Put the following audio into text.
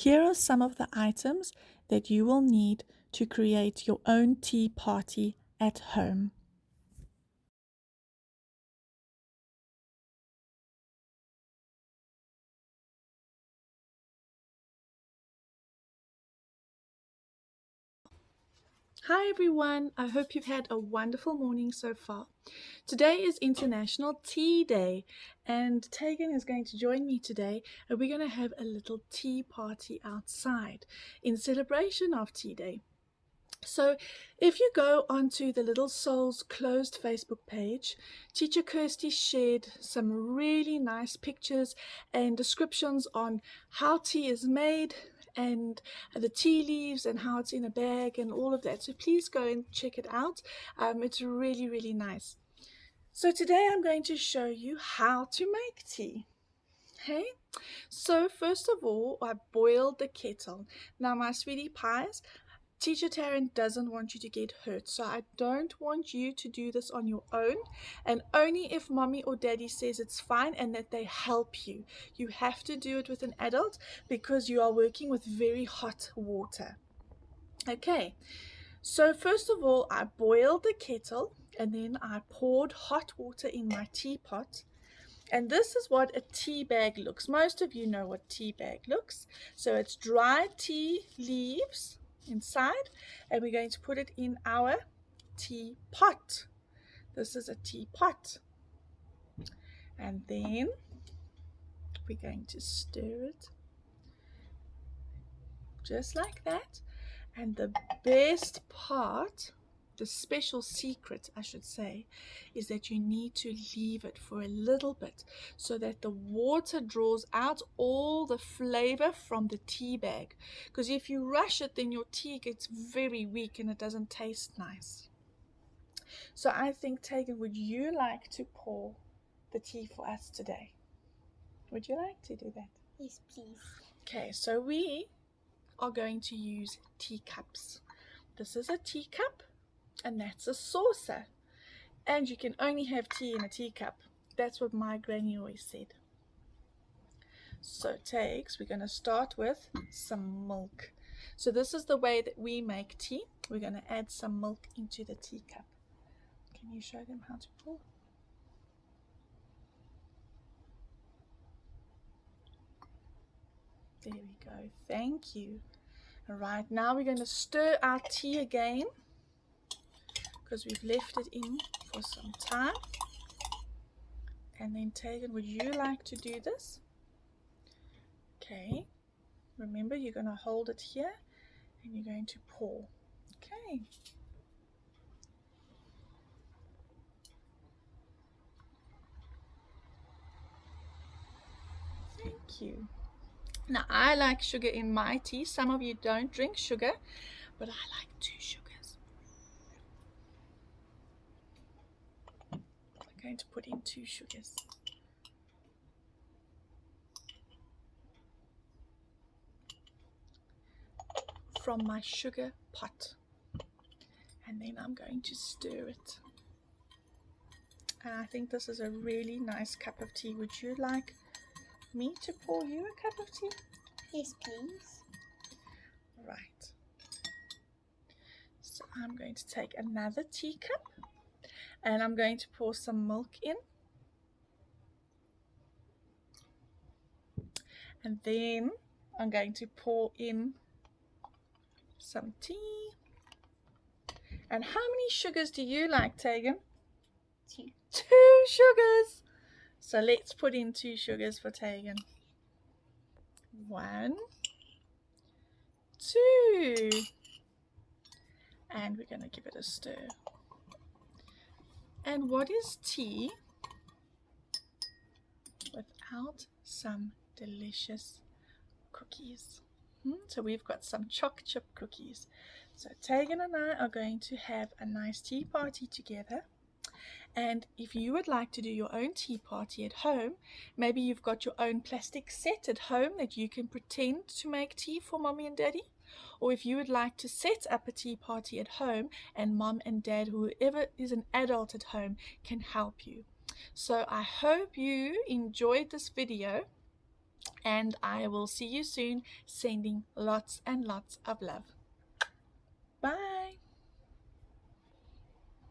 Here are some of the items that you will need to create your own tea party at home. Hi everyone, I hope you've had a wonderful morning so far. Today is International Tea Day and Tegan is going to join me today and we're going to have a little tea party outside in celebration of Tea Day. So if you go onto the Little Souls closed Facebook page, Teacher Kirsty shared some really nice pictures and descriptions on how tea is made and the tea leaves and how it's in a bag and all of that. So please go and check it out. It's really, really nice. So today I'm going to show you how to make tea. Okay, so first of all, I boiled the kettle. Now my sweetie pies, Teacher Taryn doesn't want you to get hurt, so I don't want you to do this on your own, and only if mommy or daddy says it's fine and that they help you. You have to do it with an adult because you are working with very hot water. Okay, so first of all, I boiled the kettle and then I poured hot water in my teapot. And this is what a tea bag looks. Most of you know what tea bag looks. So it's dried tea leaves inside, and we're going to put it in our teapot. This is a teapot. And then we're going to stir it just like that. And the best part, the special secret, I should say, is that you need to leave it for a little bit so that the water draws out all the flavor from the tea bag. Because if you rush it, then your tea gets very weak and it doesn't taste nice. So I think, Tegan, would you like to pour the tea for us today? Would you like to do that? Yes, please. Okay, so we are going to use teacups. This is a teacup and that's a saucer. And you can only have tea in a teacup. That's what my granny always said. So we're going to start with some milk. So this is the way that we make tea. We're going to add some milk into the teacup. Can you show them how to pour? There we go. Thank you. All right, now we're going to stir our tea again because we've left it in for some time. And then Tegan, would you like to do this? Okay, remember you're going to hold it here and you're going to pour. Okay. Thank you. Now I like sugar in my tea. Some of you don't drink sugar, but I like 2 sugars. I'm going to put in 2 sugars. From my sugar pot. And then I'm going to stir it. And I think this is a really nice cup of tea. Would you like me to pour you a cup of tea? Yes, please. Right. So I'm going to take another teacup and I'm going to pour some milk in. And then I'm going to pour in some tea. And how many sugars do you like, Tegan? 2. 2 sugars. So let's put in 2 sugars for Tegan. 1, 2. And we're going to give it a stir. And what is tea without some delicious cookies? So we've got some choc chip cookies. So Tegan and I are going to have a nice tea party together. And if you would like to do your own tea party at home, maybe you've got your own plastic set at home that you can pretend to make tea for mommy and daddy. Or if you would like to set up a tea party at home and mom and dad, whoever is an adult at home, can help you. So I hope you enjoyed this video. And I will see you soon, sending lots and lots of love.